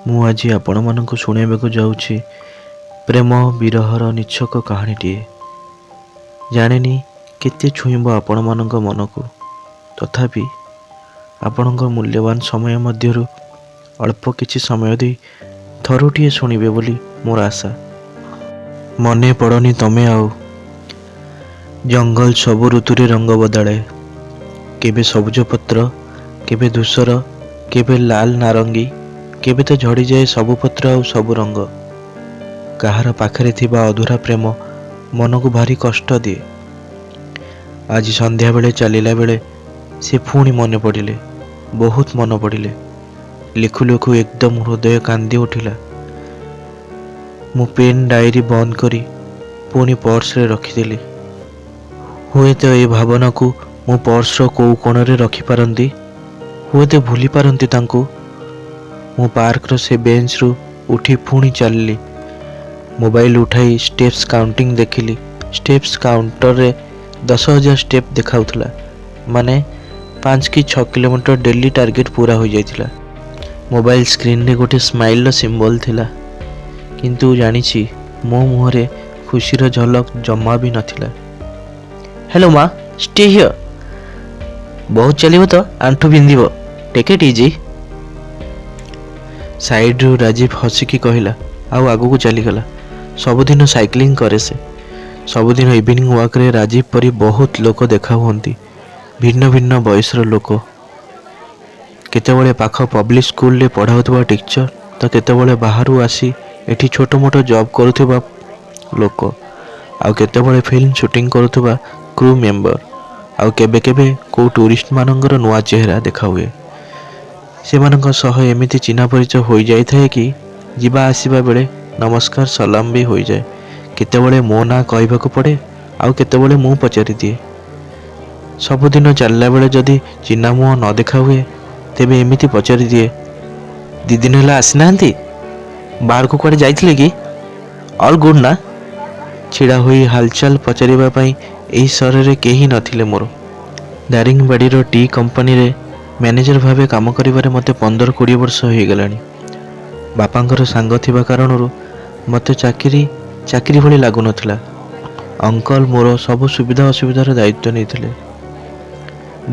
ମୁଁ ଆଜି ଆପଣମାନଙ୍କୁ ଶୁଣାଇବାକୁ ଯାଉଛି ପ୍ରେମ ବିରହର ନିଛକ କାହାଣୀଟିଏ। ଜାଣିନି କେତେ ଛୁଇଁବ ଆପଣମାନଙ୍କ ମନକୁ, ତଥାପି ଆପଣଙ୍କ ମୂଲ୍ୟବାନ ସମୟ ମଧ୍ୟରୁ ଅଳ୍ପ କିଛି ସମୟ ଦେଇ ଥରୁଟିଏ ଶୁଣିବେ ବୋଲି ମୋର ଆଶା। ମନେ ପଡ଼ନି ତମେ ଆଉ। ଜଙ୍ଗଲ ସବୁ ଋତୁରେ ରଙ୍ଗ ବଦଳାଏ, କେବେ ସବୁଜ ପତ୍ର, କେବେ ଧୂସର, କେବେ ଲାଲ ନାରଙ୍ଗୀ, କେବେ ତ ଝଡ଼ିଯାଏ ସବୁ ପତ୍ର ଆଉ ସବୁ ରଙ୍ଗ। କାହାର ପାଖରେ ଥିବା ଅଧୁରା ପ୍ରେମ ମନକୁ ଭାରି କଷ୍ଟ ଦିଏ। ଆଜି ସନ୍ଧ୍ୟାବେଳେ ଚାଲିଲା ବେଳେ ସେ ପୁଣି ମନେ ପଡ଼ିଲେ, ବହୁତ ମନେ ପଡ଼ିଲେ। ଲେଖୁ ଲେଖୁ ଏକଦମ ହୃଦୟ କାନ୍ଦି ଉଠିଲା। ମୁଁ ପେନ୍ ଡାଏରୀ ବନ୍ଦ କରି ପୁଣି ପର୍ସରେ ରଖିଦେଲି। ହୁଏତ ଏ ଭାବନାକୁ ମୁଁ ପର୍ସର କୋଉ କୋଣରେ ରଖିପାରନ୍ତି, ହୁଏତ ଭୁଲି ପାରନ୍ତି ତାଙ୍କୁ। ମୁଁ ପାର୍କର ସେ ବେଞ୍ଚରୁ ଉଠି ପୁଣି ଚାଲିଲି। ମୋବାଇଲ ଉଠାଇ ଷ୍ଟେପ୍ସ କାଉଣ୍ଟିଂ ଦେଖିଲି। ଷ୍ଟେପ୍ସ କାଉଣ୍ଟରରେ 10,000 ଷ୍ଟେପ୍ ଦେଖାଉଥିଲା, ମାନେ 5 କି 6 କିଲୋମିଟର ଡେଲି ଟାର୍ଗେଟ ପୁରା ହୋଇଯାଇଥିଲା। ମୋବାଇଲ ସ୍କ୍ରିନରେ ଗୋଟେ ସ୍ମାଇଲର ସିମ୍ବଲ ଥିଲା, କିନ୍ତୁ ଜାଣିଛି ମୋ ମୁହଁରେ ଖୁସିର ଝଲକ ଜମା ବି ନଥିଲା। ହ୍ୟାଲୋ ମା, ଷ୍ଟେ ହିୟର। ବହୁତ ଚାଲିବ ତ ଆଣ୍ଠୁ ବିନ୍ଧିବ, ଟେକ୍ ଇଟ୍ ଇଜି। ସାଇଡରୁ ରାଜୀବ ହସିକି କହିଲା, ଆଉ ଆଗକୁ ଚାଲିଗଲା। ସବୁଦିନ ସାଇକ୍ଲିଂ କରେ ସେ। ସବୁଦିନ ଇଭିନିଂ ୱାକ୍ରେ ରାଜୀବ ପରି ବହୁତ ଲୋକ ଦେଖା ହୁଅନ୍ତି, ଭିନ୍ନ ଭିନ୍ନ ବୟସର ଲୋକ। କେତେବେଳେ ପାଖ ପବ୍ଲିକ ସ୍କୁଲରେ ପଢ଼ାଉଥିବା ଟିଚର, ତ କେତେବେଳେ ବାହାରୁ ଆସି ଏଠି ଛୋଟ ମୋଟ ଜବ୍ କରୁଥିବା ଲୋକ, ଆଉ କେତେବେଳେ ଫିଲ୍ମ ସୁଟିଂ କରୁଥିବା କ୍ରୁ ମେମ୍ବର, ଆଉ କେବେ କେବେ କେଉଁ ଟୁରିଷ୍ଟମାନଙ୍କର ନୂଆ ଚେହେରା ଦେଖାହୁଏ। ସେମାନଙ୍କ ସହ ଏମିତି ଚିହ୍ନା ପରିଚୟ ହୋଇଯାଇଥାଏ କି ଯିବା ଆସିବା ବେଳେ ନମସ୍କାର ସଲାମ ବି ହୋଇଯାଏ। କେତେବେଳେ ମୋ ନାଁ କହିବାକୁ ପଡ଼େ, ଆଉ କେତେବେଳେ ମୁଁ ପଚାରିଦିଏ। ସବୁଦିନ ଚାଲିଲା ବେଳେ ଯଦି ଚିହ୍ନା ମୁହଁ ନ ଦେଖା ହୁଏ, ତେବେ ଏମିତି ପଚାରିଦିଏ, 2 ଦିନ ହେଲା ଆସିନାହାନ୍ତି, ବାହାରକୁ କୁଆଡ଼େ ଯାଇଥିଲେ କି, ଅଲ୍ ଗୁଡ୍ ନା? ଛିଡ଼ା ହୋଇ ହାଲଚାଲ ପଚାରିବା ପାଇଁ ଏହି ସହରରେ କେହି ନଥିଲେ ମୋର। ଦାରିଙ୍ଗବାଡ଼ିର ଟି କମ୍ପାନୀରେ ମ୍ୟାନେଜର ଭାବେ କାମ କରିବାରେ ମୋତେ 15-20 ବର୍ଷ ହୋଇଗଲାଣି। ବାପାଙ୍କର ସାଙ୍ଗ ଥିବା କାରଣରୁ ମୋତେ ଚାକିରି ଭଳି ଲାଗୁନଥିଲା। ଅଙ୍କଲ ମୋର ସବୁ ସୁବିଧା ଅସୁବିଧାର ଦାୟିତ୍ୱ ନେଇଥିଲେ।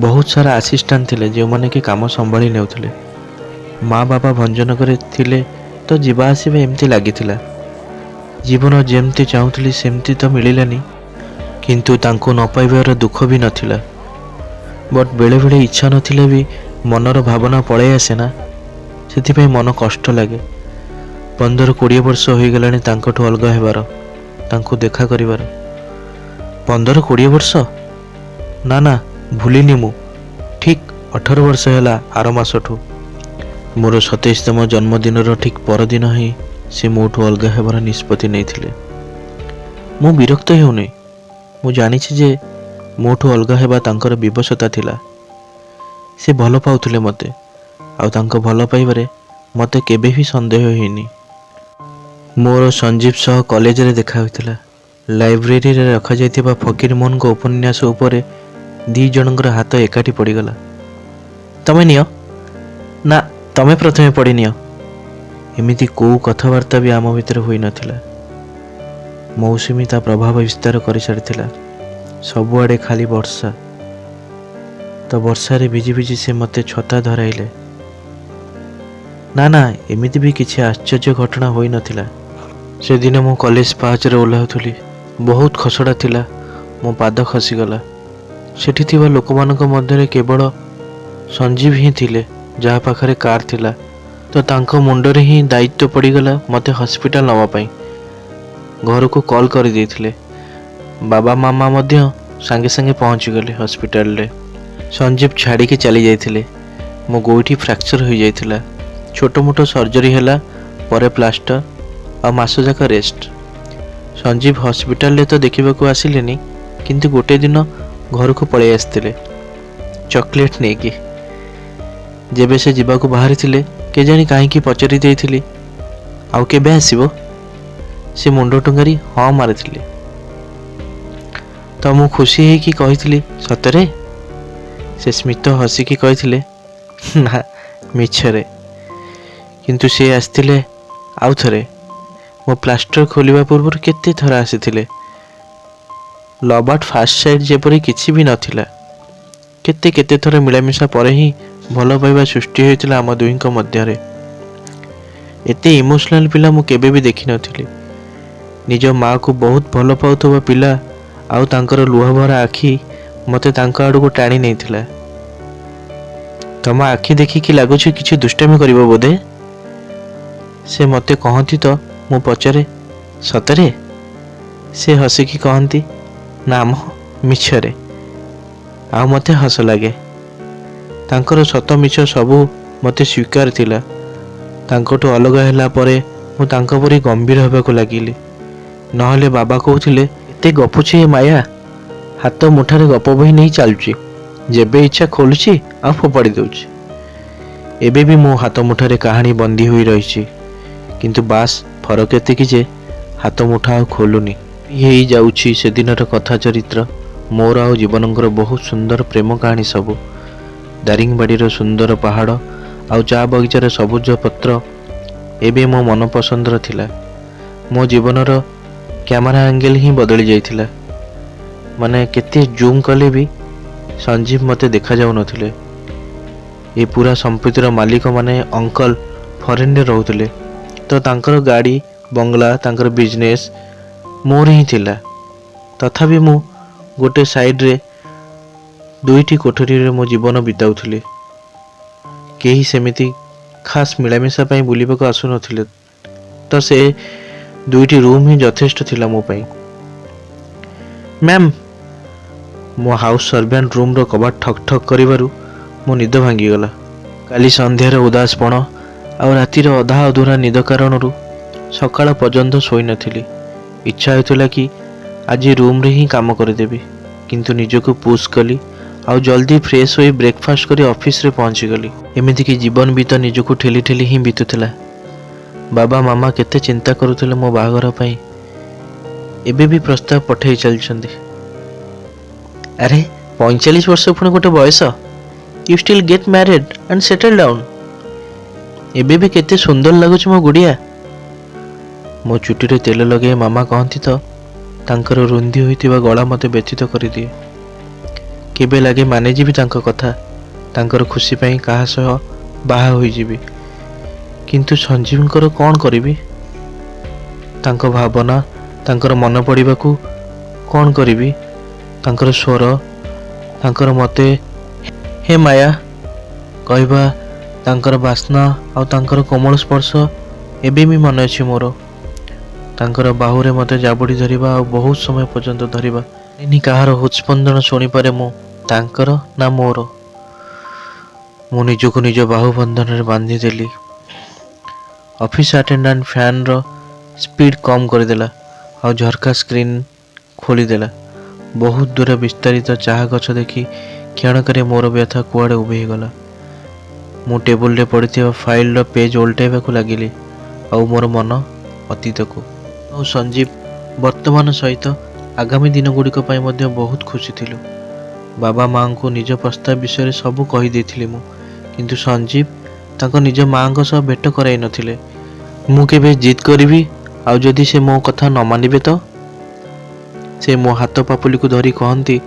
ବହୁତ ସାରା ଆସିଷ୍ଟାଣ୍ଟ ଥିଲେ ଯେଉଁମାନେ କି କାମ ସମ୍ଭାଳି ନେଉଥିଲେ। ମା ବାପା ଭଞ୍ଜନଗରରେ ଥିଲେ ତ ଯିବା ଆସିବା ଏମିତି ଲାଗିଥିଲା। ଜୀବନ ଯେମିତି ଚାହୁଁଥିଲି ସେମିତି ତ ମିଳିଲାନି, କିନ୍ତୁ ତାଙ୍କୁ ନ ପାଇବାର ଦୁଃଖ ବି ନଥିଲା। ବଟ୍ ବେଳେବେଳେ ଇଚ୍ଛା ନଥିଲେ ବି ମନର ଭାବନା ପଳେଇ ଆସେ ନା, ସେଥିପାଇଁ ମନ କଷ୍ଟ ଲାଗେ। 15-20 ବର୍ଷ ହୋଇଗଲାଣି ତାଙ୍କଠୁ ଅଲଗା ହେବାର, ତାଙ୍କୁ ଦେଖା କରିବାର। 15-20 ବର୍ଷ? ନା ନା, ଭୁଲିନି ମୁଁ। ଠିକ୍ 18 ବର୍ଷ ହେଲା ଆର ମାସଠୁ। ମୋର 27ତମ ଜନ୍ମଦିନର ଠିକ୍ ପରଦିନ ହିଁ ସେ ମୋଠୁ ଅଲଗା ହେବାର ନିଷ୍ପତ୍ତି ନେଇଥିଲେ। ମୁଁ ବିରକ୍ତ ହେଉନି। ମୁଁ ଜାଣିଛି ଯେ ମୋଠୁ ଅଲଗା ହେବା ତାଙ୍କର ବିବଶତା ଥିଲା। ସେ ଭଲ ପାଉଥିଲେ ମୋତେ, ଆଉ ତାଙ୍କ ଭଲ ପାଇବାରେ ମୋତେ କେବେ ବି ସନ୍ଦେହ ହେଇନି। ମୋର ସଞ୍ଜୀବ ସହ କଲେଜରେ ଦେଖା ହୋଇଥିଲା। ଲାଇବ୍ରେରୀରେ ରଖାଯାଇଥିବା ଫକୀରମୋହନଙ୍କ ଉପନ୍ୟାସ ଉପରେ 2 ଜଣଙ୍କର ହାତ ଏକାଠି ପଡ଼ିଗଲା। ତମେ ନିଅ। ନା, ତମେ ପ୍ରଥମେ ପଡ଼ିନିଅ। ଏମିତି କେଉଁ କଥାବାର୍ତ୍ତା ବି ଆମ ଭିତରେ ହୋଇନଥିଲା। ମୌସୁମୀ ତା ପ୍ରଭାବ ବିସ୍ତାର କରିସାରିଥିଲା। ସବୁଆଡ଼େ ଖାଲି ବର୍ଷା। ତ ବର୍ଷାରେ ଭିଜି ଭିଜି ସେ ମୋତେ ଛତା ଧରାଇଲେ। ନା ନା, ଏମିତି ବି କିଛି ଆଶ୍ଚର୍ଯ୍ୟ ଘଟଣା ହୋଇନଥିଲା। ସେଦିନ ମୁଁ କଲେଜ ପାହାଚରେ ଓହ୍ଲାଉଥିଲି। ବହୁତ ଖସଡ଼ା ଥିଲା, ମୋ ପାଦ ଖସିଗଲା। ସେଠି ଥିବା ଲୋକମାନଙ୍କ ମଧ୍ୟରେ କେବଳ ସଞ୍ଜୀବ ହିଁ ଥିଲେ ଯାହା ପାଖରେ କାର୍ ଥିଲା। ତ ତାଙ୍କ ମୁଣ୍ଡରେ ହିଁ ଦାୟିତ୍ୱ ପଡ଼ିଗଲା ମୋତେ ହସ୍ପିଟାଲ ନେବା ପାଇଁ। ଘରକୁ କଲ୍ କରିଦେଇଥିଲେ। ବାବା ମାମା ମଧ୍ୟ ସାଙ୍ଗେ ସାଙ୍ଗେ ପହଞ୍ଚିଗଲେ ହସ୍ପିଟାଲରେ। ସଞ୍ଜୀବ ଛାଡ଼ିକି ଚାଲି ଯାଇଥିଲେ। ମୋ ଗୋଇଠି ଫ୍ରାକ୍ଚର ହୋଇଯାଇଥିଲା। ଛୋଟ ମୋଟ ସର୍ଜରୀ ହେଲା, ପରେ ପ୍ଲାଷ୍ଟର, ଆଉ ମାସ ଯାକ ରେଷ୍ଟ। ସଞ୍ଜୀବ ହସ୍ପିଟାଲରେ ତ ଦେଖିବାକୁ ଆସିଲେନି, କିନ୍ତୁ ଗୋଟେ ଦିନ ଘରକୁ ପଳେଇ ଆସିଥିଲେ ଚକୋଲେଟ୍ ନେଇକି। ଯେବେ ସେ ଯିବାକୁ ବାହାରିଥିଲେ, କେଜାଣି କାହିଁକି ପଚାରି ଦେଇଥିଲି, ଆଉ କେବେ ଆସିବ? ସେ ମୁଣ୍ଡ ଟୁଙ୍ଗାରି ହଁ ମାରିଥିଲେ। ତ ମୁଁ ଖୁସି ହେଇକି କହିଥିଲି, ସତରେ? ସେ ସ୍ମିତ ହସିକି କହିଥିଲେ, ନା, ମିଛରେ। କିନ୍ତୁ ସେ ଆସିଥିଲେ ଆଉ ଥରେ। ମୋ ପ୍ଲାଷ୍ଟର ଖୋଲିବା ପୂର୍ବରୁ କେତେ ଥର ଆସିଥିଲେ। ଲଭ୍ ଆଟ୍ ଫାର୍ଷ୍ଟ ସାଇଟ୍ ଯେପରି କିଛି ବି ନଥିଲା। କେତେ କେତେ ଥର ମିଳାମିଶା ପରେ ହିଁ ଭଲ ପାଇବା ସୃଷ୍ଟି ହୋଇଥିଲା ଆମ ଦୁହିଁଙ୍କ ମଧ୍ୟରେ। ଏତେ ଇମୋସନାଲ ପିଲା ମୁଁ କେବେ ବି ଦେଖିନଥିଲି। ନିଜ ମାଆକୁ ବହୁତ ଭଲ ପାଉଥିବା ପିଲା ଆଉ ତାଙ୍କର ଲୁହଭରା ଆଖି ମୋତେ ତାଙ୍କ ଆଡ଼କୁ ଟାଣି ନେଇଥିଲା। ତମ ଆଖି ଦେଖିକି ଲାଗୁଛି କିଛି ଦୁଷ୍ଟାମି କରିବ ବୋଧେ, ସେ ମୋତେ କହନ୍ତି ତ ମୁଁ ପଚାରେ ସତରେ? ସେ ହସିକି କହନ୍ତି ନା ମ ମିଛରେ। ଆଉ ମୋତେ ହସ ଲାଗେ। ତାଙ୍କର ସତ ମିଛ ସବୁ ମୋତେ ସ୍ୱୀକାର ଥିଲା। ତାଙ୍କଠୁ ଅଲଗା ହେଲା ପରେ ମୁଁ ତାଙ୍କ ପରି ଗମ୍ଭୀର ହେବାକୁ ଲାଗିଲି। ନହେଲେ ବାବା କହୁଥିଲେ ଏତେ ଗପୁଛି ଏ ମାୟା, ହାତ ମୁଠାରେ ଗପ ବହି ନେଇ ଚାଲୁଛି, ଯେବେ ଇଚ୍ଛା ଖୋଲୁଛି ଆଉ ଫୋପାଡ଼ି ଦେଉଛି। ଏବେ ବି ମୋ ହାତ ମୁଠାରେ କାହାଣୀ ବନ୍ଦୀ ହୋଇ ରହିଛି, କିନ୍ତୁ ବାସ୍ ଫରକ ଏତିକି ଯେ ହାତ ମୁଠା ଆଉ ଖୋଲୁନି। ହେଇଯାଉଛି ସେଦିନର କଥା ଚରିତ୍ର, ମୋର ଆଉ ଜୀବନଙ୍କର ବହୁତ ସୁନ୍ଦର ପ୍ରେମ କାହାଣୀ ସବୁ। ଦାରିଙ୍ଗବାଡ଼ିର ସୁନ୍ଦର ପାହାଡ଼ ଆଉ ଚା ବଗିଚାର ସବୁଜ ପତ୍ର ଏବେ ମୋ ମନ ପସନ୍ଦର ଥିଲା। ମୋ ଜୀବନର କ୍ୟାମେରା ଆଙ୍ଗେଲ ହିଁ ବଦଳି ଯାଇଥିଲା। ମାନେ କେତେ ଜୁମ୍ କଲେ ବି ସଞ୍ଜୀବ ମୋତେ ଦେଖାଯାଉନଥିଲେ। ଏ ପୁରା ସମ୍ପତ୍ତିର ମାଲିକ ମାନେ ଅଙ୍କଲ ଫରେନ୍ରେ ରହୁଥିଲେ, ତ ତାଙ୍କର ଗାଡ଼ି ବଙ୍ଗଲା ତାଙ୍କର ବିଜନେସ୍ ମୋର ହିଁ ଥିଲା। ତଥାପି ମୁଁ ଗୋଟେ ସାଇଡ଼ରେ 2ଟି କୋଠରୀରେ ମୋ ଜୀବନ ବିତାଉଥିଲି। କେହି ସେମିତି ଖାସ୍ ମିଳାମିଶା ପାଇଁ ବୁଲିବାକୁ ଆସୁନଥିଲେ, ତ ସେ 2ଟି ରୁମ୍ ହିଁ ଯଥେଷ୍ଟ ଥିଲା ମୋ ପାଇଁ। ମ୍ୟାମ୍, ମୋ ହାଉସ୍ ସର୍ଭ୍ୟାଣ୍ଟ ରୁମ୍ର କବାଟ ଠକ୍ ଠକ୍ କରିବାରୁ ମୋ ନିଦ ଭାଙ୍ଗିଗଲା। କାଲି ସନ୍ଧ୍ୟାର ଉଦାସପଣ ଆଉ ରାତିର ଅଧା ଅଧୁରା ନିଦ କାରଣରୁ ସକାଳ ପର୍ଯ୍ୟନ୍ତ ଶୋଇନଥିଲି। ଇଚ୍ଛା ହେଉଥିଲା କି ଆଜି ରୁମ୍ରେ ହିଁ କାମ କରିଦେବି, କିନ୍ତୁ ନିଜକୁ ପୁଶ୍ କଲି ଆଉ ଜଲ୍ଦି ଫ୍ରେଶ୍ ହୋଇ ବ୍ରେକଫାଷ୍ଟ କରି ଅଫିସରେ ପହଞ୍ଚିଗଲି। ଏମିତିକି ଜୀବନ ବି ତ ନିଜକୁ ଠେଲି ଠେଲି ହିଁ ବିତୁଥିଲା। ବାବା ମାମା କେତେ ଚିନ୍ତା କରୁଥିଲେ ମୋ ବାହାଘର ପାଇଁ, ଏବେ ବି ପ୍ରସ୍ତାବ ପଠାଇ ଚାଲିଛନ୍ତି। ଆରେ 45 ବର୍ଷ ପୁଣି ଗୋଟେ ବୟସ, you still get married and settle down. ଏବେ ବି କେତେ ସୁନ୍ଦର ଲାଗୁଛି ମୋ ଗୁଡ଼ିଆ। ମୋ ଚୁଟିରେ ତେଲ ଲଗାଇ ମାମା କହନ୍ତି ତ ତାଙ୍କର ରୁନ୍ଧି ହୋଇଥିବା ଗଳା ମୋତେ ବ୍ୟଥିତ କରିଦିଏ। କେବେ ଲାଗେ ମାନିଯିବି ତାଙ୍କ କଥା, ତାଙ୍କର ଖୁସି ପାଇଁ କାହା ସହ ବାହା ହୋଇଯିବି। କିନ୍ତୁ ସଞ୍ଜୀବଙ୍କର କ'ଣ କରିବି? ତାଙ୍କ ଭାବନା, ତାଙ୍କର ମନେ ପଡ଼ିବାକୁ କ'ଣ କରିବି? ତାଙ୍କର ସ୍ୱର, ତାଙ୍କର ମୋତେ ହେ ମାୟା କହିବା, ତାଙ୍କର ବାସ୍ନା ଆଉ ତାଙ୍କର କୋମଳ ସ୍ପର୍ଶ ଏବେ ବି ମନେ ଅଛି ମୋର। ତାଙ୍କର ବାହୁରେ ମୋତେ ଜାବୁଡ଼ି ଧରିବା ଆଉ ବହୁତ ସମୟ ପର୍ଯ୍ୟନ୍ତ ଧରିବା। ଏନି କାହାର ହୃତ୍ସ୍ପନ୍ଦନ ଶୁଣିପାରେ ମୁଁ, ତାଙ୍କର ନା ମୋର? ମୁଁ ନିଜକୁ ନିଜ ବାହୁ ବନ୍ଧନରେ ବାନ୍ଧିଦେଲି। ଅଫିସ ଆଟେଣ୍ଡାଣ୍ଟ ଫ୍ୟାନ୍ର ସ୍ପିଡ୍ କମ୍ କରିଦେଲା ଆଉ ଝରକା ସ୍କ୍ରିନ୍ ଖୋଲିଦେଲା। ବହୁତ ଦୂର ବିସ୍ତାରିତ ଚାହା ଗଛ ଦେଖି କ୍ଷଣକରେ ମୋର ବ୍ୟଥା କୁଆଡ଼େ ଉଭେଇଗଲା। ମୁଁ ଟେବୁଲରେ ପଡ଼ିଥିବା ଫାଇଲର ପେଜ ଓଲଟାଇବାକୁ ଲାଗିଲି ଆଉ ମୋର ମନ ଅତୀତକୁ ଆଉ ସଞ୍ଜୀବ ବର୍ତ୍ତମାନ ସହିତ ଆଗାମୀ ଦିନଗୁଡ଼ିକ ପାଇଁ ମଧ୍ୟ ବହୁତ ଖୁସି ଥିଲୁ। ବାବା ମାଆଙ୍କୁ ନିଜ ପ୍ରସ୍ତାବ ବିଷୟରେ ସବୁ କହିଦେଇଥିଲି ମୁଁ, କିନ୍ତୁ ସଞ୍ଜୀବ ତାଙ୍କ ନିଜ ମାଆଙ୍କ ସହ ଭେଟ କରାଇ ନଥିଲେ। ମୁଁ କେବେ ଜିଦ୍ କରିବି ଆଉ ଯଦି ସେ ମୋ କଥା ନ ମାନିବେ ତ? ସେ ମୋ ହାତ ପାପୁଲିକୁ ଧରି କହନ୍ତି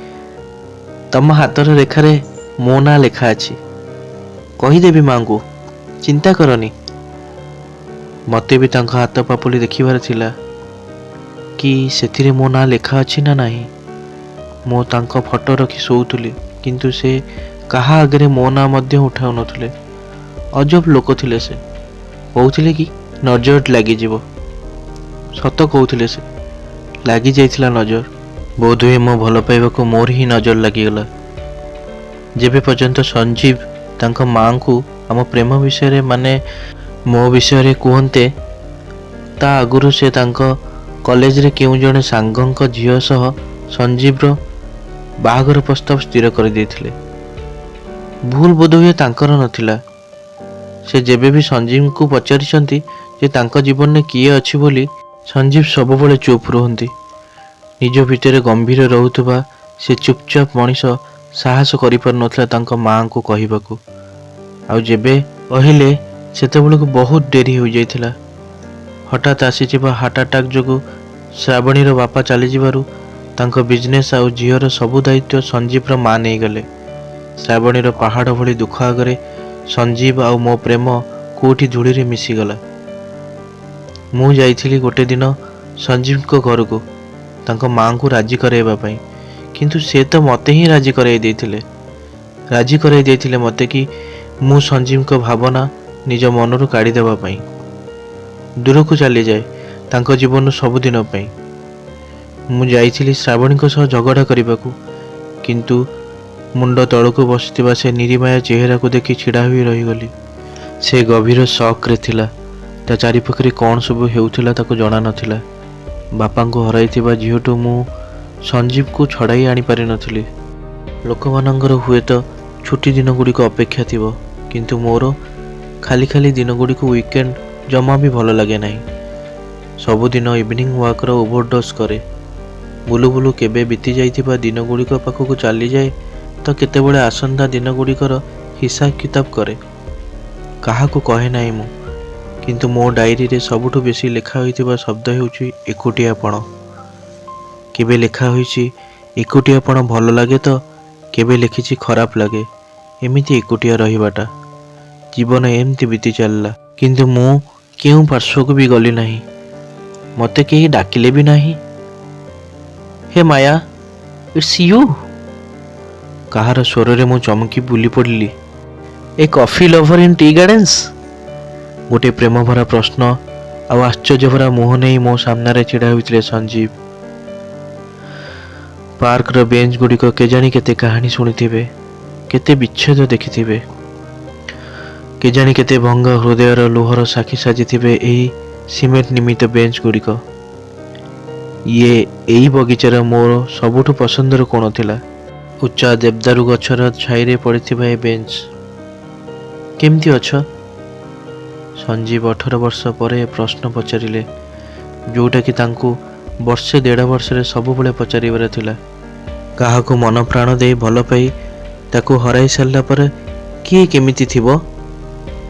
ତମ ହାତର ରେଖାରେ ମୋ ନାଁ ଲେଖା ଅଛି, କହିଦେବି ମାଆଙ୍କୁ, ଚିନ୍ତା କରନି। ମୋତେ ବି ତାଙ୍କ ହାତ ପାପୁଲି ଦେଖିବାର ଥିଲା କି ସେଥିରେ ମୋ ନାଁ ଲେଖା ଅଛି ନା ନାହିଁ। ମୁଁ ତାଙ୍କ ଫଟୋ ରଖି ଶୋଉଥିଲି, କିନ୍ତୁ ସେ କାହା ଆଗରେ ମୋ ନାଁ ମଧ୍ୟ ଉଠାଉନଥିଲେ। ଅଜବ ଲୋକ ଥିଲେ ସେ। କହୁଥିଲେ କି ନଜର ଲାଗିଯିବ। ସତ କହୁଥିଲେ ସେ, ଲାଗିଯାଇଥିଲା ନଜର। ବୋଧହୁଏ ମୋ ଭଲ ପାଇବାକୁ ମୋର ହିଁ ନଜର ଲାଗିଗଲା। ଯେବେ ପର୍ଯ୍ୟନ୍ତ ସଞ୍ଜୀବ ତାଙ୍କ ମାଆଙ୍କୁ ଆମ ପ୍ରେମ ବିଷୟରେ ମାନେ ମୋ ବିଷୟରେ କୁହନ୍ତେ, ତା ଆଗରୁ ସେ ତାଙ୍କ କଲେଜରେ କେଉଁ ଜଣେ ସାଙ୍ଗଙ୍କ ଝିଅ ସହ ସଞ୍ଜୀବର ବାହାଘର ପ୍ରସ୍ତାବ ସ୍ଥିର କରିଦେଇଥିଲେ। ଭୁଲ ବୋଧହୁଏ ତାଙ୍କର ନଥିଲା। ସେ ଯେବେ ବି ସଞ୍ଜୀବଙ୍କୁ ପଚାରିଛନ୍ତି ଯେ ତାଙ୍କ ଜୀବନରେ କିଏ ଅଛି ବୋଲି, ସଞ୍ଜୀବ ସବୁବେଳେ ଚୁପ୍ ରୁହନ୍ତି। ନିଜ ଭିତରେ ଗମ୍ଭୀର ରହୁଥିବା ସେ ଚୁପଚାପ ମଣିଷ ସାହସ କରିପାରୁନଥିଲା ତାଙ୍କ ମାଆଙ୍କୁ କହିବାକୁ। ଆଉ ଯେବେ କହିଲେ ସେତେବେଳକୁ ବହୁତ ଡେରି ହୋଇଯାଇଥିଲା। ହଠାତ୍ ଆସିଯିବା ହାର୍ଟ ଆଟାକ୍ ଯୋଗୁଁ ଶ୍ରାବଣୀର ବାପା ଚାଲିଯିବାରୁ ତାଙ୍କ ବିଜନେସ୍ ଆଉ ଝିଅର ସବୁ ଦାୟିତ୍ୱ ସଞ୍ଜୀବର ମା ନେଇଗଲେ। ଶ୍ରାବଣୀର ପାହାଡ଼ ଭଳି ଦୁଃଖ ଆଗରେ ସଞ୍ଜୀବ ଆଉ ମୋ ପ୍ରେମ କୋଉଠି ଧୂଳିରେ ମିଶିଗଲା। ମୁଁ ଯାଇଥିଲି ଗୋଟେ ଦିନ ସଞ୍ଜୀବଙ୍କ ଘରକୁ ତାଙ୍କ ମାଆଙ୍କୁ ରାଜି କରାଇବା ପାଇଁ, କିନ୍ତୁ ସେ ତ ମୋତେ ହିଁ ରାଜି କରାଇ ଦେଇଥିଲେ ମୋତେ କି ମୁଁ ସଞ୍ଜୀବଙ୍କ ଭାବନା ନିଜ ମନରୁ କାଢ଼ିଦେବା ପାଇଁ ଦୂରକୁ ଚାଲିଯାଏ ତାଙ୍କ ଜୀବନରୁ ସବୁଦିନ ପାଇଁ। ମୁଁ ଯାଇଥିଲି ଶ୍ରାବଣୀଙ୍କ ସହ ଝଗଡ଼ା କରିବାକୁ, କିନ୍ତୁ ମୁଣ୍ଡ ତଳକୁ ବସିଥିବା ସେ ନିରିମାୟା ଚେହେରାକୁ ଦେଖି ଛିଡ଼ା ହୋଇ ରହିଗଲି। ସେ ଗଭୀର ସକ୍ରେ ଥିଲା। ତା ଚାରିପାଖରେ କ'ଣ ସବୁ ହେଉଥିଲା ତାକୁ ଜଣା ନଥିଲା। ବାପାଙ୍କୁ ହରାଇଥିବା ଝିଅଠୁ ମୁଁ ସଞ୍ଜୀବକୁ ଛଡ଼ାଇ ଆଣିପାରିନଥିଲି। ଲୋକମାନଙ୍କର ହୁଏତ ଛୁଟି ଦିନଗୁଡ଼ିକ ଅପେକ୍ଷା ଥିବ, କିନ୍ତୁ ମୋର ଖାଲି ଖାଲି ଦିନଗୁଡ଼ିକୁ ୱିକେଣ୍ଡ ଜମା ବି ଭଲ ଲାଗେ ନାହିଁ। ସବୁଦିନ ଇଭିନିଂ ୱାକ୍ର ଓଭରଡୋଜ୍ କରେ। ବୁଲୁ ବୁଲୁ କେବେ ବିତି ଯାଇଥିବା ଦିନଗୁଡ଼ିକ ପାଖକୁ ଚାଲିଯାଏ ତ କେତେବେଳେ ଆସନ୍ତା ଦିନଗୁଡ଼ିକର ହିସାବ କିତାବ କରେ। କାହାକୁ କହେ ନାହିଁ ମୁଁ, କିନ୍ତୁ ମୋ ଡାଏରୀରେ ସବୁଠୁ ବେଶୀ ଲେଖା ହୋଇଥିବା ଶବ୍ଦ ହେଉଛି ଏକୁଟିଆପଣ। କେବେ ଲେଖା ହୋଇଛି ଏକୁଟିଆପଣ ଭଲ ଲାଗେ ତ କେବେ ଲେଖିଛି ଖରାପ ଲାଗେ। ଏମିତି ଏକୁଟିଆ ରହିବାଟା। ଜୀବନ ଏମିତି ବିତି ଚାଲିଲା, କିନ୍ତୁ ମୁଁ କେଉଁ ପାର୍ଶ୍ୱକୁ ବି ଗଲି ନାହିଁ। ମୋତେ କେହି ଡାକିଲେ ବି ନାହିଁ। Hey Maya, it's you. କାହାର ସ୍ୱରରେ ମୁଁ ଚମକି ବୁଲି ପଡ଼ିଲି। A coffee lover in tea gardens? ଗୋଟିଏ ପ୍ରେମଭରା ପ୍ରଶ୍ନ ଆଉ ଆଶ୍ଚର୍ଯ୍ୟଭରା ମୁହଁ ନେଇ ମୋ ସାମ୍ନାରେ ଛିଡ଼ା ହୋଇଥିଲେ ସଞ୍ଜୀବ। ପାର୍କର ବେଞ୍ଚ ଗୁଡ଼ିକ କେଜାଣି କେତେ କାହାଣୀ ଶୁଣିଥିବେ, କେତେ ବିଚ୍ଛେଦ ଦେଖିଥିବେ, କେଜାଣି କେତେ ଭଙ୍ଗା ହୃଦୟର ଲୁହର ସାକ୍ଷୀ ସାଜିଥିବେ ଏହି ସିମେଣ୍ଟ ନିର୍ମିତ ବେଞ୍ଚ ଗୁଡ଼ିକ। ଏଇ ବଗିଚାର ମୋର ସବୁଠୁ ପସନ୍ଦର କୋଣ ଥିଲା ଉଚ୍ଚା ଦେବଦାରୁ ଗଛର ଛାଇରେ ପଡ଼ିଥିବା ଏ ବେଞ୍ଚ। କେମିତି ଅଛ? ସଞ୍ଜୀବ 18 ବର୍ଷ ପରେ ପ୍ରଶ୍ନ ପଚାରିଲେ, ଯେଉଁଟାକି ତାଙ୍କୁ ବର୍ଷେ 1.5 ବର୍ଷରେ ସବୁବେଳେ ପଚାରିବାର ଥିଲା। କାହାକୁ ମନ ପ୍ରାଣ ଦେଇ ଭଲ ପାଇ ତାକୁ ହରାଇ ସାରିଲା ପରେ କିଏ କେମିତି ଥିବ?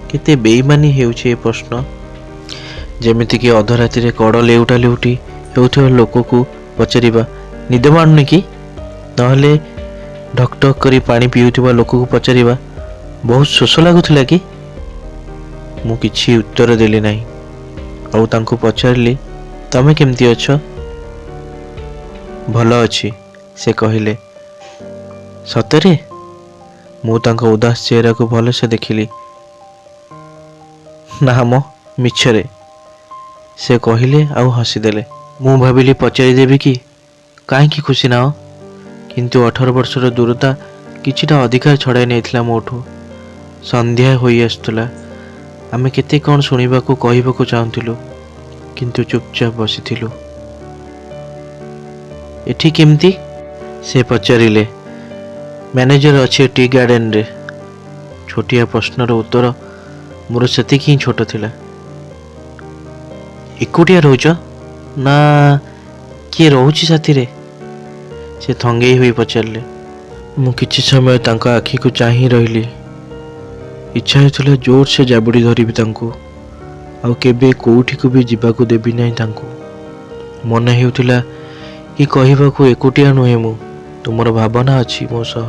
କେତେ ବେଇମାନୀ ହେଉଛି ଏ ପ୍ରଶ୍ନ। ଯେମିତିକି ଅଧରାତିରେ କଡ଼ ଲେଉଟା ଲେଉଟି ହେଉଥିବା ଲୋକକୁ ପଚାରିବା ନିଦ ମାଡ଼ୁନି କି? ନହେଲେ ଢକ୍ ଢକ୍ କରି ପାଣି ପିଉଥିବା ଲୋକକୁ ପଚାରିବା ବହୁତ ଶୋଷ ଲାଗୁଥିଲା କି? ମୁଁ କିଛି ଉତ୍ତର ଦେଲି ନାହିଁ, ଆଉ ତାଙ୍କୁ ପଚାରିଲି, ତମେ କେମିତି ଅଛ? ଭଲ ଅଛି, ସେ କହିଲେ। ସତରେ? ମୁଁ ତାଙ୍କ ଉଦାସ ଚେହେରାକୁ ଭଲସେ ଦେଖିଲି। ନା ମ, ମିଛରେ, ସେ କହିଲେ ଆଉ ହସିଦେଲେ। ମୁଁ ଭାବିଲି ପଚାରିଦେବି କି କାହିଁକି ଖୁସି ନାହ, କିନ୍ତୁ 18 ବର୍ଷର ଦୂରତା କିଛିଟା ଅଧିକାର ଛଡ଼ାଇ ନେଇଥିଲା ମୋଠୁ। ସନ୍ଧ୍ୟା ହୋଇ ଆସୁଥିଲା। ଆମେ କେତେ କ'ଣ ଶୁଣିବାକୁ କହିବାକୁ ଚାହୁଁଥିଲୁ, କିନ୍ତୁ ଚୁପଚାପ ବସିଥିଲୁ। ଏଠି କେମିତି? ସେ ପଚାରିଲେ। ମ୍ୟାନେଜର ଅଛି ଟି ଗାର୍ଡେନରେ। ଛୋଟିଆ ପ୍ରଶ୍ନର ଉତ୍ତର ମୋର ସେତିକି ହିଁ ଛୋଟ ଥିଲା। ଏକୁଟିଆ ରହୁଛ ନା କିଏ ରହୁଛି ସାଥିରେ? ସେ ଥଙ୍ଗେଇ ହୋଇ ପଚାରିଲେ। ମୁଁ କିଛି ସମୟ ତାଙ୍କ ଆଖିକୁ ଚାହିଁ ରହିଲି। ଇଚ୍ଛା ହେଉଥିଲା ଜୋରସେ ଜାବୁଡ଼ି ଧରିବି ତାଙ୍କୁ, ଆଉ କେବେ କେଉଁଠିକୁ ବି ଯିବାକୁ ଦେବି ନାହିଁ ତାଙ୍କୁ। ମନେ ହେଉଥିଲା କି କହିବାକୁ ଏକୁଟିଆ ନୁହେଁ ମୁଁ, ତୁମର ଭାବନା ଅଛି ମୋ ସହ,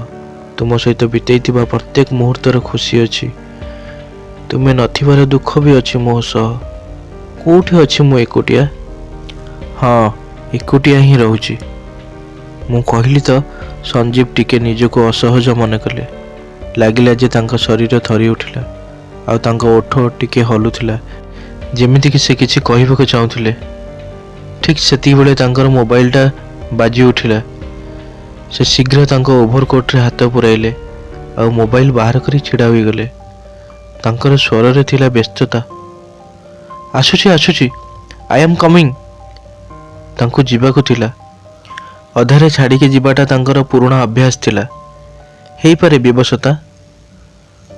ତୁମ ସହିତ ବିତେଇଥିବା ପ୍ରତ୍ୟେକ ମୁହୂର୍ତ୍ତର ଖୁସି ଅଛି, ତୁମେ ନଥିବାର ଦୁଃଖ ବି ଅଛି ମୋ ସହ। କେଉଁଠି ଅଛି ମୁଁ ଏକୁଟିଆ? ହଁ, ଏକୁଟିଆ ହିଁ ରହୁଛି। ମୁଁ କହିଲି ତ ସଞ୍ଜୀବ ଟିକେ ନିଜକୁ ଅସହଜ ମନେ କଲେ। ଲାଗିଲା ଯେ ତାଙ୍କ ଶରୀର ଥରି ଉଠିଲା, ଆଉ ତାଙ୍କ ଓଠ ଟିକେ ହଲୁଥିଲା, ଯେମିତିକି ସେ କିଛି କହିବାକୁ ଚାହୁଁଥିଲେ। ଠିକ୍ ସେତିକିବେଳେ ତାଙ୍କର ମୋବାଇଲଟା ବାଜି ଉଠିଲା। ସେ ଶୀଘ୍ର ତାଙ୍କ ଓଭରକୋଟ୍ରେ ହାତ ପୁରାଇଲେ ଆଉ ମୋବାଇଲ ବାହାର କରି ଛିଡ଼ା ହୋଇଗଲେ। ତାଙ୍କର ସ୍ୱରରେ ଥିଲା ବ୍ୟସ୍ତତା। ଆସୁଛି, ଆଇ ଆମ୍ କମିଂ। ତାଙ୍କୁ ଯିବାକୁ ଥିଲା। ଅଧାରେ ଛାଡ଼ିକି ଯିବାଟା ତାଙ୍କର ପୁରୁଣା ଅଭ୍ୟାସ ଥିଲା। ହେଇପାରେ ବିବଶତା।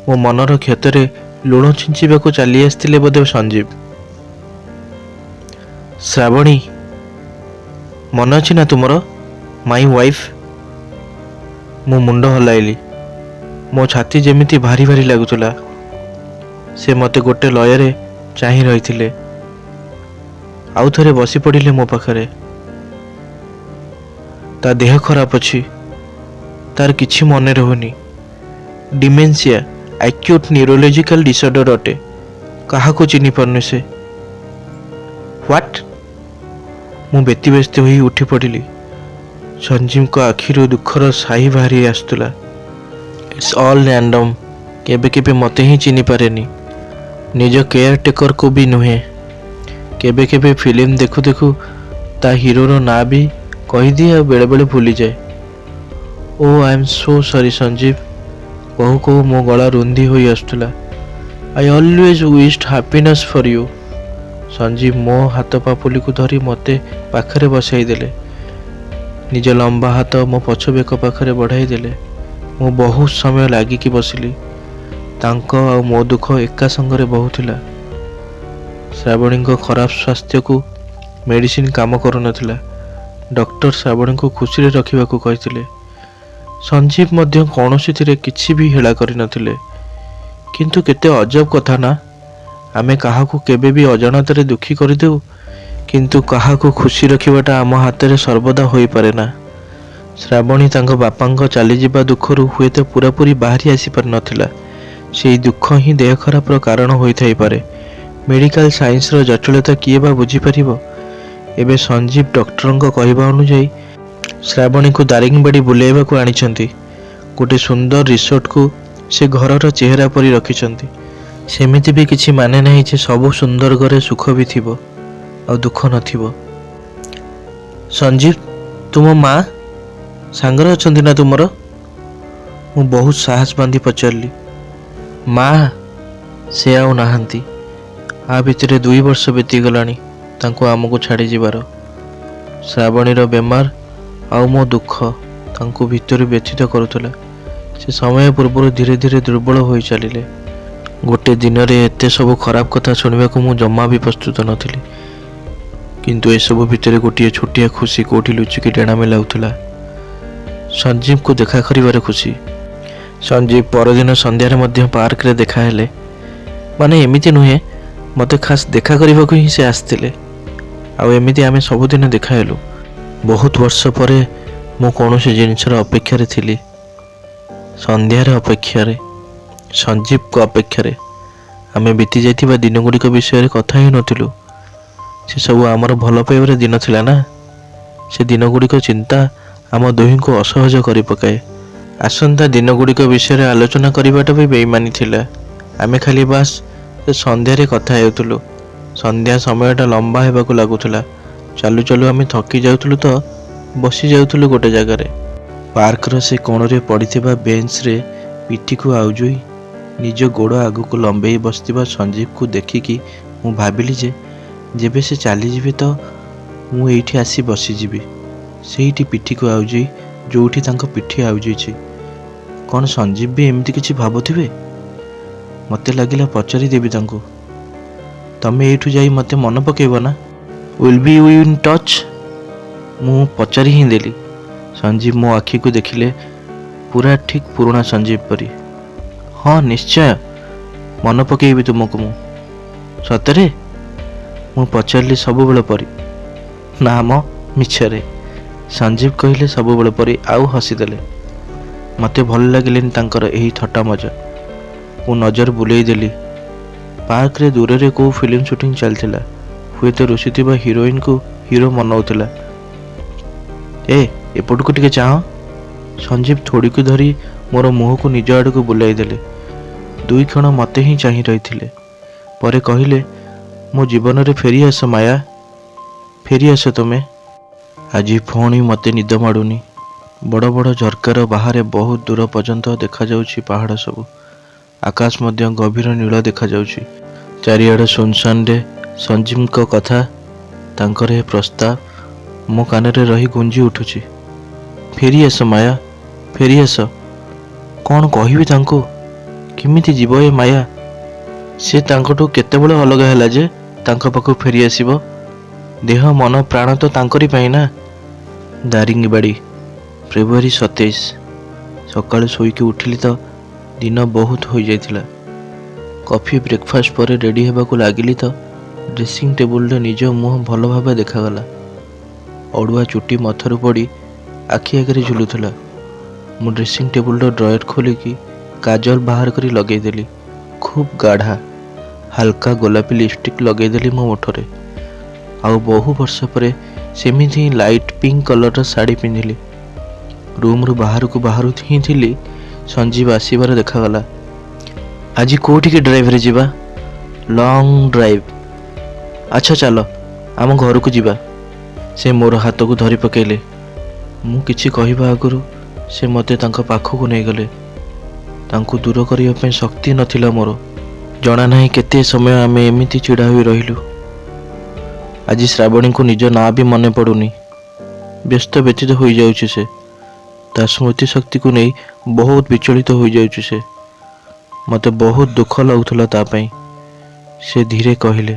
ମୋ ମନର କ୍ଷତରେ ଲୁଣ ଛିଞ୍ଚିବାକୁ ଚାଲି ଆସିଥିଲେ ବୋଧେ ସଞ୍ଜୀବ। ଶ୍ରାବଣୀ, ମନେ ଅଛି ନା ତୁମର, ମାଇ ୱାଇଫ୍? ମୁଁ ମୁଣ୍ଡ ହଲାଇଲି। ମୋ ଛାତି ଯେମିତି ଭାରି ଭାରି ଲାଗୁଥିଲା। ସେ ମୋତେ ଗୋଟେ ଲୟରେ ଚାହିଁ ରହିଥିଲେ। ଆଉ ଥରେ ବସି ପଡ଼ିଲେ ମୋ ପାଖରେ। ତା ଦେହ ଖରାପ ଅଛି, ତାର କିଛି ମନେ ରହୁନି। ଡିମେନ୍ସିଆ, ଆକ୍ୟୁଟ୍ ନ୍ୟୁରୋଲୋଜିକାଲ ଡିସଅର୍ଡର ଅଟେ। କାହାକୁ ଚିହ୍ନି ପାରୁନି ସେ। ହ୍ୱାଟ୍? ମୁଁ ବ୍ୟତିବ୍ୟସ୍ତ ହୋଇ ଉଠି ପଡ଼ିଲି। ସଞ୍ଜୀବଙ୍କ ଆଖିରୁ ଦୁଃଖର ସାହି ବାହାରି ଆସୁଥିଲା। It's all random. କେବେ କେବେ ମୋତେ ହିଁ ଚିହ୍ନି ପାରେନି, ନିଜ କେୟାରଟେକରକୁ ବି ନୁହେଁ। କେବେ କେବେ ଫିଲ୍ମ ଦେଖୁ ଦେଖୁ ତା ହିରୋର ନାଁ ବି କହିଦିଏ ଆଉ ବେଳେବେଳେ ଭୁଲିଯାଏ। Oh I am so sorry Sanjeev, କହୁ କହୁ ମୋ ଗଳା ରୁନ୍ଧି ହୋଇ ଆସୁଥିଲା। I always wished happiness for you. Sanjeev ମୋ ହାତ ପାପୁଲିକୁ ଧରି ମୋତେ ପାଖରେ ବସାଇ ଦେଲେ। ନିଜ ଲମ୍ବା ହାତ ମୋ ପଛ ବେକ ପାଖରେ ବଢ଼ାଇ ଦେଲେ। ମୁଁ ବହୁତ ସମୟ ଲାଗିକି ବସିଲି। ତାଙ୍କ ଆଉ ମୋ ଦୁଃଖ ଏକା ସଙ୍ଗରେ ବହୁଥିଲା। ଶ୍ରାବଣୀଙ୍କ ଖରାପ ସ୍ୱାସ୍ଥ୍ୟକୁ ମେଡ଼ିସିନ କାମ କରୁନଥିଲା। ଡକ୍ଟର ଶ୍ରାବଣୀଙ୍କୁ ଖୁସିରେ ରଖିବାକୁ କହିଥିଲେ। ସଞ୍ଜୀବ ମଧ୍ୟ କୌଣସିଥିରେ କିଛି ବି ହେଳା କରିନଥିଲେ। କିନ୍ତୁ କେତେ ଅଜବ କଥା ନା, ଆମେ କାହାକୁ କେବେ ବି ଅଜାଣତରେ ଦୁଃଖୀ କରିଦେଉ, କିନ୍ତୁ କାହାକୁ ଖୁସି ରଖିବାଟା ଆମ ହାତରେ ସର୍ବଦା ହୋଇପାରେ ନା। ଶ୍ରାବଣୀ ତାଙ୍କ ବାପାଙ୍କ ଚାଲିଯିବା ଦୁଃଖରୁ ହୁଏତ ପୁରାପୁରି ବାହାରି ଆସିପାରିନଥିଲା। ସେହି ଦୁଃଖ ହିଁ ଦେହ ଖରାପର କାରଣ ହୋଇଥାଇପାରେ। ମେଡ଼ିକାଲ ସାଇନ୍ସର ଜଟିଳତା କିଏ ବା ବୁଝିପାରିବ। ଏବେ ସଞ୍ଜୀବ ଡକ୍ଟରଙ୍କ କହିବା ଅନୁଯାୟୀ ଶ୍ରାବଣୀକୁ ଦାରିଙ୍ଗବାଡ଼ି ବୁଲାଇବାକୁ ଆଣିଛନ୍ତି। ଗୋଟେ ସୁନ୍ଦର ରିସୋର୍ଟକୁ ସେ ଘରର ଚେହେରା ପରି ରଖିଛନ୍ତି। ସେମିତି ବି କିଛି ମାନେ ନାହିଁ ଯେ ସବୁ ସୁନ୍ଦର ଘରେ ସୁଖ ବି ଥିବ ଆଉ ଦୁଃଖ ନଥିବ। ସଞ୍ଜୀବ, ତୁମ ମା ସାଙ୍ଗରେ ଅଛନ୍ତି ନା ତୁମର? ମୁଁ ବହୁତ ସାହସ ବାନ୍ଧି ପଚାରିଲି। ମା? ସେ ଆଉ ନାହାନ୍ତି। ଆ ଭିତରେ 2 ବର୍ଷ ବିତିଗଲାଣି ତାଙ୍କୁ ଆମକୁ ଛାଡ଼ି ଯିବାର। ଶ୍ରାବଣୀର ବେମାର ଆଉ ମୋ ଦୁଃଖ ତାଙ୍କୁ ଭିତରୁ ବ୍ୟଥିତ କରୁଥିଲା। ସେ ସମୟ ପୂର୍ବରୁ ଧୀରେ ଧୀରେ ଦୁର୍ବଳ ହୋଇ ଚାଲିଲେ। ଗୋଟେ ଦିନରେ ଏତେ ସବୁ ଖରାପ କଥା ଶୁଣିବାକୁ ମୁଁ ଜମା ବି ପ୍ରସ୍ତୁତ ନଥିଲି। କିନ୍ତୁ ଏସବୁ ଭିତରେ ଗୋଟିଏ ଛୋଟିଆ ଖୁସି କେଉଁଠି ଲୁଚିକି ଡେଣା ମେଲାଉଥିଲା। ସଞ୍ଜୀବକୁ ଦେଖା କରିବାର ଖୁସି। ସଞ୍ଜୀବ ପରଦିନ ସନ୍ଧ୍ୟାରେ ମଧ୍ୟ ପାର୍କରେ ଦେଖା ହେଲେ। ମାନେ ଏମିତି ନୁହେଁ, ମୋତେ ଖାସ୍ ଦେଖା କରିବାକୁ ହିଁ ସେ ଆସିଥିଲେ। ଆଉ ଏମିତି ଆମେ ସବୁଦିନ ଦେଖା ହେଲୁ। ବହୁତ ବର୍ଷ ପରେ ମୁଁ କୌଣସି ଜିନିଷର ଅପେକ୍ଷାରେ ଥିଲି। ସନ୍ଧ୍ୟାର ଅପେକ୍ଷାରେ, ସଞ୍ଜୀବଙ୍କ ଅପେକ୍ଷାରେ। ଆମେ ବିତି ଯାଇଥିବା ଦିନଗୁଡ଼ିକ ବିଷୟରେ କଥା ହିଁ ନଥିଲୁ। ସେସବୁ ଆମର ଭଲ ପାଇବାର ଦିନ ଥିଲା ନା। ସେ ଦିନଗୁଡ଼ିକ ଚିନ୍ତା ଆମ ଦୁହିଁଙ୍କୁ ଅସହଜ କରିପକାଏ। ଆସନ୍ତା ଦିନଗୁଡ଼ିକ ବିଷୟରେ ଆଲୋଚନା କରିବାଟା ବି ବେଇମାନି ଥିଲା। ଆମେ ଖାଲି ବାସ୍ ସେ ସନ୍ଧ୍ୟାରେ କଥା ହେଉଥିଲୁ। ସନ୍ଧ୍ୟା ସମୟଟା ଲମ୍ବା ହେବାକୁ ଲାଗୁଥିଲା। ଚାଲୁ ଚାଲୁ ଆମେ ଥକି ଯାଉଥିଲୁ ତ ବସି ଯାଉଥିଲୁ ଗୋଟେ ଜାଗାରେ। ପାର୍କର ସେ କୋଣରେ ପଡ଼ିଥିବା ବେଞ୍ଚରେ ପିଠିକୁ ଆଉଜୋଇ ନିଜ ଗୋଡ଼ ଆଗକୁ ଲମ୍ବେଇ ବସିଥିବା ସଞ୍ଜୀବକୁ ଦେଖିକି ମୁଁ ଭାବିଲି ଯେ ଯେବେ ସେ ଚାଲିଯିବେ ତ ମୁଁ ଏଇଠି ଆସି ବସିଯିବି, ସେଇଠି ପିଠିକୁ ଆଉଜୋଇ ଯେଉଁଠି ତାଙ୍କ ପିଠି ଆଉଜୋଇଛି। କ'ଣ ସଞ୍ଜୀବ ବି ଏମିତି କିଛି ଭାବୁଥିବେ? ମୋତେ ଲାଗିଲା ପଚାରିଦେବି ତାଙ୍କୁ, ତମେ ଏଇଠୁ ଯାଇ ମୋତେ ମନେ ପକାଇବ ନା? Will be you in touch? ମୁଁ ପଚାରି ହିଁ ଦେଲି। ସଞ୍ଜୀବ ମୋ ଆଖିକୁ ଦେଖିଲେ, ପୁରା ଠିକ୍ ପୁରୁଣା ସଞ୍ଜୀବ ପରି। ହଁ ନିଶ୍ଚୟ, ମନେ ପକାଇବି ତୁମକୁ ମୁଁ। ସତରେ? ମୁଁ ପଚାରିଲି ସବୁବେଳେ ପରି। ନା ମ, ମିଛରେ। ସଞ୍ଜୀବ କହିଲେ ସବୁବେଳେ ପରି ଆଉ ହସିଦେଲେ। ମୋତେ ଭଲ ଲାଗିଲେନି ତାଙ୍କର ଏହି ଥଟ୍ଟା ମଜା। ମୁଁ ନଜର ବୁଲେଇ ଦେଲି। ପାର୍କରେ ଦୂରରେ କେଉଁ ଫିଲ୍ମ ସୁଟିଂ ଚାଲିଥିଲା। ହୁଏତ ରୁଷିଥିବା ହିରୋଇନକୁ ହିରୋ ମନାଉଥିଲା। ଏପଟକୁ ଟିକେ ଚାହଁ। ସଞ୍ଜୀବ ଥୋଡ଼ିକୁ ଧରି ମୋର ମୁହଁକୁ ନିଜ ଆଡ଼କୁ ବୁଲାଇ ଦେଲେ। 2 କ୍ଷଣ ମୋତେ ହିଁ ଚାହିଁ ରହିଥିଲେ। ପରେ କହିଲେ, ମୋ ଜୀବନରେ ଫେରିଆସ ମାୟା, ଫେରିଆସ ତୁମେ। ଆଜି ପୁଣି ମୋତେ ନିଦ ମାଡ଼ୁନି। ବଡ଼ ବଡ଼ ଝର୍କାର ବାହାରେ ବହୁତ ଦୂର ପର୍ଯ୍ୟନ୍ତ ଦେଖାଯାଉଛି ପାହାଡ଼ ସବୁ। ଆକାଶ ମଧ୍ୟ ଗଭୀର ନୀଳ ଦେଖାଯାଉଛି। ଚାରିଆଡ଼ ସୁନସାନରେ ସଞ୍ଜୀବଙ୍କ କଥା, ତାଙ୍କର ଏ ପ୍ରସ୍ତାବ ମୋ କାନରେ ରହି ଗୁଞ୍ଜି ଉଠୁଛି। ଫେରିଆସ ମାୟା, ଫେରିଆସ। କ'ଣ କହିବି ତାଙ୍କୁ? କେମିତି ଯିବ ଏ ମାୟା? ସେ ତାଙ୍କଠୁ କେତେବେଳେ ଅଲଗା ହେଲା ଯେ ତାଙ୍କ ପାଖକୁ ଫେରିଆସିବ? ଦେହ ମନ ପ୍ରାଣ ତ ତାଙ୍କରି ପାଇଁ ନା। ଦାରିଙ୍ଗବାଡ଼ି, ଫେବୃଆରୀ 27। ସକାଳୁ ଶୋଇକି ଉଠିଲି ତ ଦିନ ବହୁତ ହୋଇଯାଇଥିଲା। କଫି ବ୍ରେକଫାଷ୍ଟ ପରେ ରେଡ଼ି ହେବାକୁ ଲାଗିଲି ତ ଡ୍ରେସିଂ ଟେବୁଲରେ ନିଜ ମୁହଁ ଭଲ ଭାବେ ଦେଖାଗଲା। ଅଡ଼ୁଆ ଚୁଟି ମଥାରୁ ପଡ଼ି ଆଖି ଆଗରେ ଝୁଲୁଥିଲା। ମୁଁ ଡ୍ରେସିଂ ଟେବୁଲର ଡ୍ରୟର ଖୋଲିକି କାଜଲ ବାହାର କରି ଲଗେଇଦେଲି। ଖୁବ୍ ଗାଢ଼ା ହାଲକା ଗୋଲାପୀ ଲିପଷ୍ଟିକ୍ ଲଗେଇଦେଲି ମୋ ଓଠରେ। ଆଉ ବହୁ ବର୍ଷ ପରେ ସେମିତି ହିଁ ଲାଇଟ୍ ପିଙ୍କ କଲରର ଶାଢ଼ୀ ପିନ୍ଧିଲି। ରୁମ୍ରୁ ବାହାରକୁ ବାହାରୁ ହିଁ ଥିଲି, ସଞ୍ଜୀବ ଆସିବାର ଦେଖାଗଲା। ଆଜି କେଉଁଠିକି ଡ୍ରାଇଭରେ ଯିବା? Long drive. ଆଚ୍ଛା ଚାଲ ଆମ ଘରକୁ ଯିବା। ସେ ମୋର ହାତକୁ ଧରି ପକାଇଲେ। ମୁଁ କିଛି କହିବା ଆଗରୁ ସେ ମୋତେ ତାଙ୍କ ପାଖକୁ ନେଇଗଲେ। ତାଙ୍କୁ ଦୂର କରିବା ପାଇଁ ଶକ୍ତି ନଥିଲା ମୋର। ଜଣା ନାହିଁ କେତେ ସମୟ ଆମେ ଏମିତି ଛିଡ଼ା ହୋଇ ରହିଲୁ। ଆଜି ଶ୍ରାବଣୀଙ୍କୁ ନିଜ ନାଁ ବି ମନେ ପଡ଼ୁନି। ବ୍ୟସ୍ତ ବ୍ୟତୀତ ହୋଇଯାଉଛି ସେ। ତା ସ୍ମୃତି ଶକ୍ତିକୁ ନେଇ ବହୁତ ବିଚଳିତ ହୋଇଯାଉଛି ସେ। ମୋତେ ବହୁତ ଦୁଃଖ ଲାଗୁଥିଲା ତା ପାଇଁ। ସେ ଧୀରେ କହିଲେ।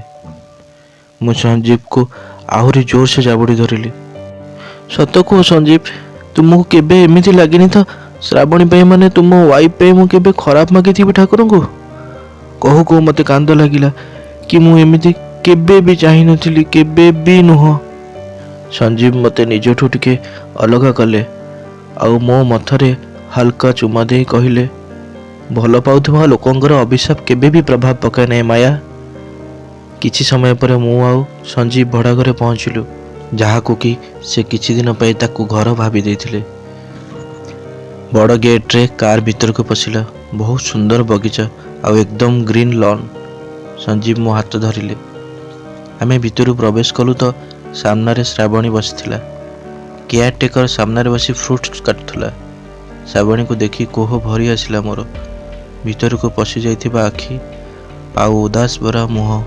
ମୁଁ ସଞ୍ଜୀବକୁ ଆହୁରି ଜୋରସେ ଜାବୁଡ଼ି ଧରିଲି। ସତ କୁହ ସଞ୍ଜୀବ, ତୁମକୁ କେବେ ଏମିତି ଲାଗିନି ତ ଶ୍ରାବଣୀ ପାଇଁ, ମାନେ ତୁମ ୱାଇଫ୍ ପାଇଁ ମୁଁ କେବେ ଖରାପ ମାଗିଥିବି ଠାକୁରଙ୍କୁ? କହୁ କହୁ ମୋତେ କାନ୍ଦ ଲାଗିଲା କି ମୁଁ ଏମିତି କେବେ ବି ଚାହିଁନଥିଲି, କେବେ ବି ନୁହଁ। ସଞ୍ଜୀବ ମୋତେ ନିଜଠୁ ଟିକେ ଅଲଗା କଲେ ଆଉ ମୋ ମଥାରେ ହାଲକା ଚୁମା ଦେଇ କହିଲେ, ଭଲ ପାଉଥିବା ଲୋକଙ୍କର ଅଭିଶାପ କେବେ ବି ପ୍ରଭାବ ପକାଏ ନାହିଁ ମାୟା। କିଛି ସମୟ ପରେ ମୁଁ ଆଉ ସଞ୍ଜୀବ ଭଡ଼ା ଘରେ ପହଞ୍ଚିଲୁ, ଯାହାକୁ କି ସେ କିଛି ଦିନ ପାଇଁ ତାକୁ ଘର ଭାବି ଦେଇଥିଲେ। ବଡ଼ ଗେଟ୍ରେ କାର୍ ଭିତରକୁ ପଶିଲା। ବହୁତ ସୁନ୍ଦର ବଗିଚା ଆଉ ଏକଦମ ଗ୍ରୀନ୍ ଲନ୍। ସଞ୍ଜୀବ ମୋ ହାତ ଧରିଲେ। ଆମେ ଭିତରୁ ପ୍ରବେଶ କଲୁ ତ ସାମ୍ନାରେ ଶ୍ରାବଣୀ ବସିଥିଲା। କେୟାର ଟେକର ସାମ୍ନାରେ ବସି ଫ୍ରୁଟ୍ସ କାଟୁଥିଲା। ଶ୍ରାବଣୀକୁ ଦେଖି କୋହ ଭରି ଆସିଲା ମୋର। ଭିତରକୁ ପଶି ଯାଇଥିବା ଆଖି ଆଉ ଉଦାସ ଭରା ମୁହଁ।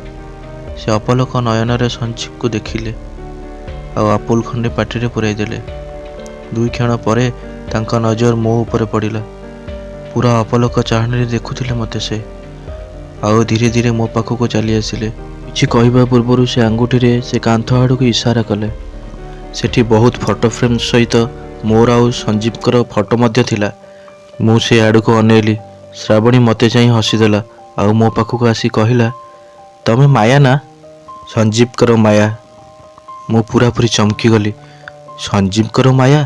ସେ ଅପଲକ ନୟନରେ ସଞ୍ଜୀବକୁ ଦେଖିଲେ ଆଉ ଆପୁଲ ଖଣ୍ଡେ ପାଟିରେ ପୂରାଇ ଦେଲେ। 2 କ୍ଷଣ ପରେ ତାଙ୍କ ନଜର ମୋ ଉପରେ ପଡ଼ିଲା। ପୁରା ଅପଲକ ଚାହାଣୀରେ ଦେଖୁଥିଲେ ମୋତେ ସେ, ଆଉ ଧୀରେ ଧୀରେ ମୋ ପାଖକୁ ଚାଲି ଆସିଲେ। କିଛି କହିବା ପୂର୍ବରୁ ସେ ଆଙ୍ଗୁଠିରେ ସେ କାନ୍ଥ ଆଡ଼କୁ ଇସାରା କଲେ। ସେଠି ବହୁତ ଫଟୋ ଫ୍ରେମ୍ ସହିତ ମୋର ଆଉ ସଞ୍ଜୀବଙ୍କର ଫଟୋ ମଧ୍ୟ ଥିଲା। ମୁଁ ସେ ଆଡ଼କୁ ଅନେଇଲି। ଶ୍ରାବଣୀ ମୋତେ ଚାହିଁ ହସିଦେଲା ଆଉ ମୋ ପାଖକୁ ଆସି କହିଲା, ତମେ ମାୟା ନା? ସଞ୍ଜୀବଙ୍କର ମାୟା। ମୁଁ ପୁରାପୁରି ଚମକିଗଲି। ସଞ୍ଜୀବଙ୍କର ମାୟା?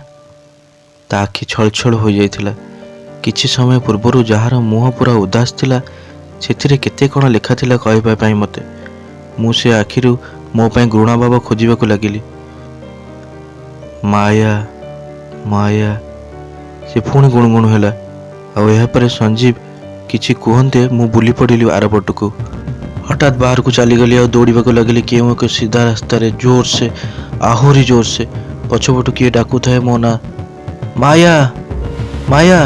ତା ଆଖି ଛଳ ଛଳ ହୋଇଯାଇଥିଲା। କିଛି ସମୟ ପୂର୍ବରୁ ଯାହାର ମୁହଁ ପୁରା ଉଦାସ ଥିଲା, ସେଥିରେ କେତେ କ'ଣ ଲେଖାଥିଲା କହିବା ପାଇଁ ମୋତେ। ମୁଁ ସେ ଆଖିରୁ ମୋ ପାଇଁ ଘୃଣାଭାବ ଖୋଜିବାକୁ ଲାଗିଲି। ମାୟା ମାୟା, ସେ ପୁଣି ଗୁଣଗୁଣ ହେଲା। ଆଉ ଏହାପରେ ସଞ୍ଜୀବ କିଛି କୁହନ୍ତେ ମୁଁ ବୁଲି ପଡ଼ିଲି ଆରପଟକୁ। ହଠାତ୍ ବାହାରକୁ ଚାଲିଗଲି ଆଉ ଦୌଡ଼ିବାକୁ ଲାଗିଲି କେଉଁ ଏକ ସିଧା ରାସ୍ତାରେ ଜୋରସେ, ଆହୁରି ଜୋରସେ। ପଛପଟୁ କିଏ ଡାକୁଥାଏ ମୋ ନାଁ, ମାୟା ମାୟା।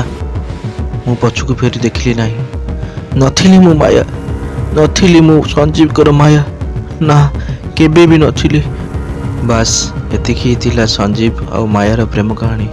ମୁଁ ପଛକୁ ଫେରି ଦେଖିଲି ନାହିଁ। ନଥିଲି ମୁଁ ମାୟା, ନଥିଲି ମୁଁ ସଞ୍ଜୀବଙ୍କର ମାୟା। ନା, କେବେ ବି ନଥିଲି। ବାସ୍ ଏତିକି ଥିଲା ସଞ୍ଜୀବ ଆଉ ମାୟାର ପ୍ରେମ କାହାଣୀ।